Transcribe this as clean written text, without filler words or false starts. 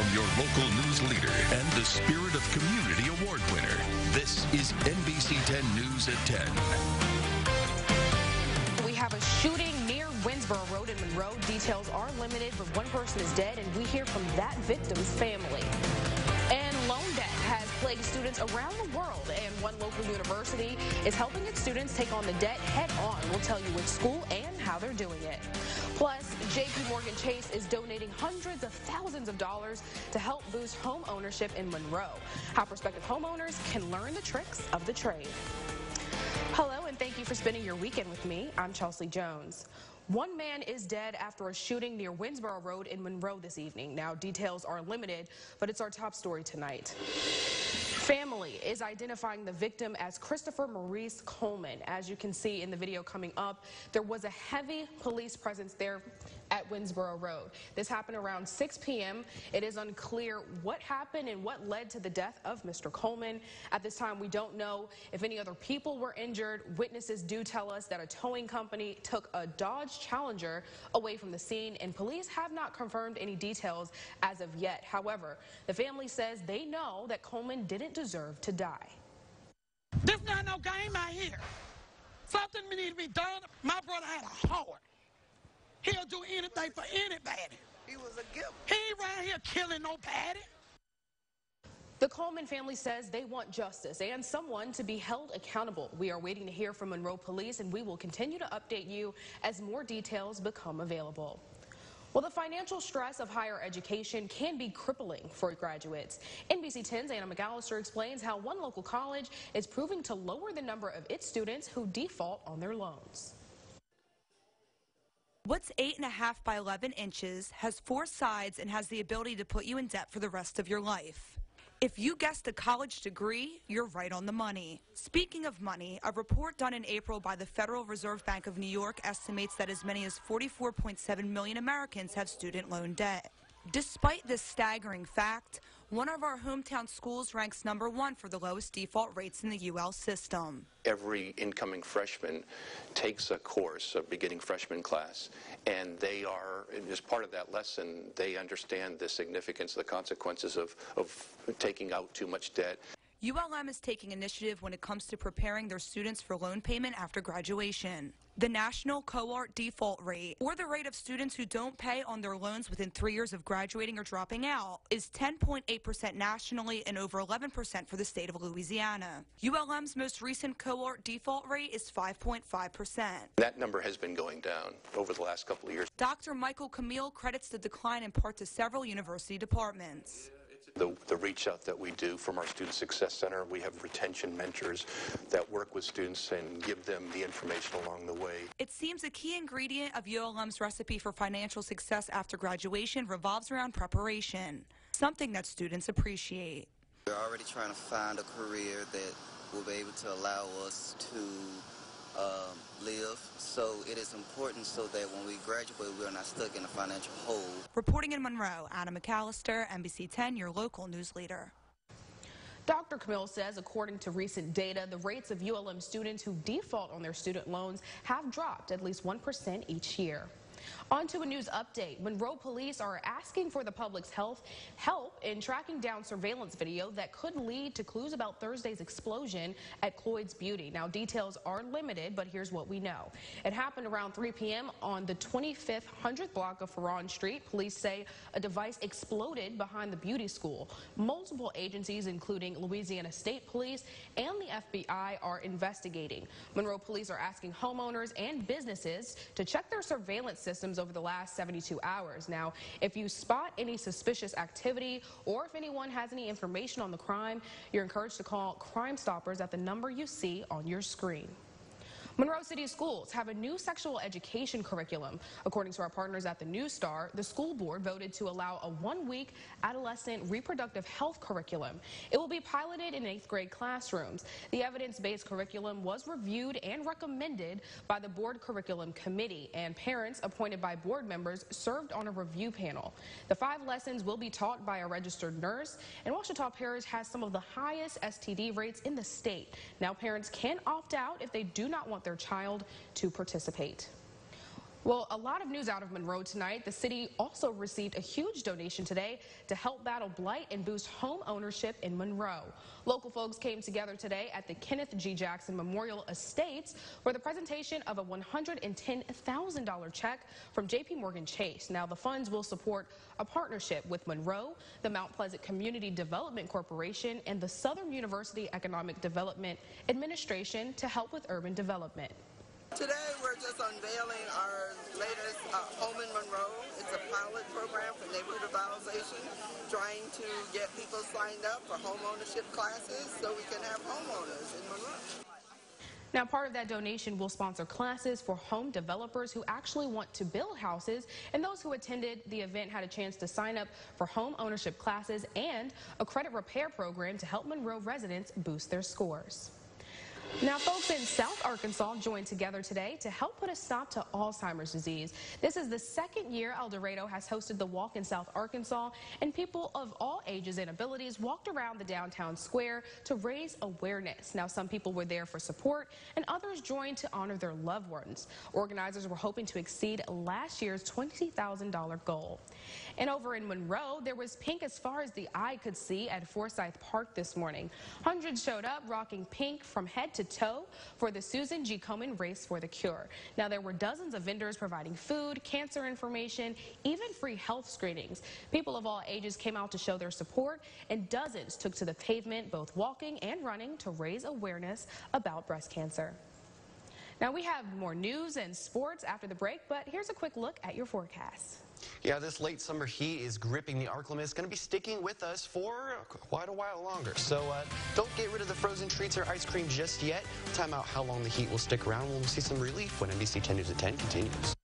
From your local news leader and the Spirit of Community Award winner, this is NBC 10 News at 10. We have a shooting near Winsboro Road in Monroe. Details are limited, but one person is dead, and we hear from that victim's family. And loan debt has plagued students around the world, and one local university is helping its students take on the debt head on. We'll tell you which school and how they're doing it. Plus, JP Morgan Chase is donating hundreds of thousands of dollars to help boost home ownership in Monroe. How prospective homeowners can learn the tricks of the trade. Hello, and thank you for spending your weekend with me. I'm Chelsea Jones. One man is dead after a shooting near Winsboro Road in Monroe this evening. Now, details are limited, but it's our top story tonight. Family is identifying the victim as Christopher Maurice Coleman. As you can see in the video coming up, there was a heavy police presence there at Winsboro Road. This happened around 6 p.m. It is unclear what happened and what led to the death of Mr. Coleman. At this time, we don't know if any other people were injured. Witnesses do tell us that a towing company took a Dodge Challenger away from the scene, and police have not confirmed any details as of yet. However, the family says they know that Coleman didn't deserve to die. This not no game out here. Something needs to be done. My brother had a heart. He'll do anything for anybody. He was a gift. He ain't around here killing nobody. The Coleman family says they want justice and someone to be held accountable. We are waiting to hear from Monroe Police, and we will continue to update you as more details become available. Well, the financial stress of higher education can be crippling for graduates. NBC 10's Anna McAllister explains how one local college is proving to lower the number of its students who default on their loans. What's 8.5 by 11 inches, has 4 sides, and has the ability to put you in debt for the rest of your life. If you guessed a college degree, you're right on the money. Speaking of money, a report done in April by the Federal Reserve Bank of New York estimates that as many as 44.7 million Americans have student loan debt. Despite this staggering fact, one of our hometown schools ranks #1 for the lowest default rates in the UL system. Every incoming freshman takes a course, a beginning freshman class, and they are, as part of that lesson, they understand the significance, the consequences of taking out too much debt. ULM is taking initiative when it comes to preparing their students for loan payment after graduation. The national cohort default rate, or the rate of students who don't pay on their loans within 3 years of graduating or dropping out, is 10.8% nationally and over 11% for the state of Louisiana. ULM's most recent cohort default rate is 5.5%. That number has been going down over the last couple of years. Dr. Michael Camille credits the decline in part to several university departments. The reach out that we do from our Student Success Center, we have retention mentors that work with students and give them the information along the way. It seems a key ingredient of ULM's recipe for financial success after graduation revolves around preparation, something that students appreciate. We're already trying to find a career that will be able to allow us to live, so it is important so that when we graduate, we're not stuck in a financial hole. Reporting in Monroe, Anna McAllister, NBC 10, your local news leader. Dr. Camille says, according to recent data, the rates of ULM students who default on their student loans have dropped at least 1% each year. On to a news update. Monroe police are asking for the public's help in tracking down surveillance video that could lead to clues about Thursday's explosion at Cloyd's Beauty. Now, details are limited, but here's what we know. It happened around 3 p.m. on the 25th 100th block of Ferron Street. Police say a device exploded behind the beauty school. Multiple agencies, including Louisiana State Police and the FBI, are investigating. Monroe police are asking homeowners and businesses to check their surveillance systems over the last 72 hours. Now, if you spot any suspicious activity or if anyone has any information on the crime, you're encouraged to call Crime Stoppers at the number you see on your screen. Monroe City schools have a new sexual education curriculum. According to our partners at the News Star, the school board voted to allow a 1-week adolescent reproductive health curriculum. It will be piloted in 8th grade classrooms. The evidence-based curriculum was reviewed and recommended by the board curriculum committee, and parents appointed by board members served on a review panel. The 5 lessons will be taught by a registered nurse, and Ouachita Parish has some of the highest STD rates in the state. Now, parents can opt out if they do not want their child to participate. Well, a lot of news out of Monroe tonight. The city also received a huge donation today to help battle blight and boost home ownership in Monroe. Local folks came together today at the Kenneth G. Jackson Memorial Estates for the presentation of a $110,000 check from J.P. Morgan Chase. Now, the funds will support a partnership with Monroe, the Mount Pleasant Community Development Corporation, and the Southern University Economic Development Administration to help with urban development. Today we're just unveiling our latest Home in Monroe. It's a pilot program for neighborhood revitalization, trying to get people signed up for home ownership classes so we can have homeowners in Monroe. Now, part of that donation will sponsor classes for home developers who actually want to build houses, and those who attended the event had a chance to sign up for home ownership classes and a credit repair program to help Monroe residents boost their scores. Now, folks in South Arkansas joined together today to help put a stop to Alzheimer's disease. This is the second year El Dorado has hosted the Walk in South Arkansas, and people of all ages and abilities walked around the downtown square to raise awareness. Now, some people were there for support, and others joined to honor their loved ones. Organizers were hoping to exceed last year's $20,000 goal. And over in Monroe, there was pink as far as the eye could see at Forsyth Park this morning. Hundreds showed up rocking pink from head to toe for the Susan G. Komen Race for the Cure. Now, there were dozens of vendors providing food, cancer information, even free health screenings. People of all ages came out to show their support, and dozens took to the pavement, both walking and running, to raise awareness about breast cancer. Now, we have more news and sports after the break, but here's a quick look at your forecast. Yeah, this late summer heat is gripping the Ark Limit. It's going to be sticking with us for quite a while longer. So don't get rid of the frozen treats or ice cream just yet. Time out how long the heat will stick around. We'll see some relief when NBC 10 News at 10 continues.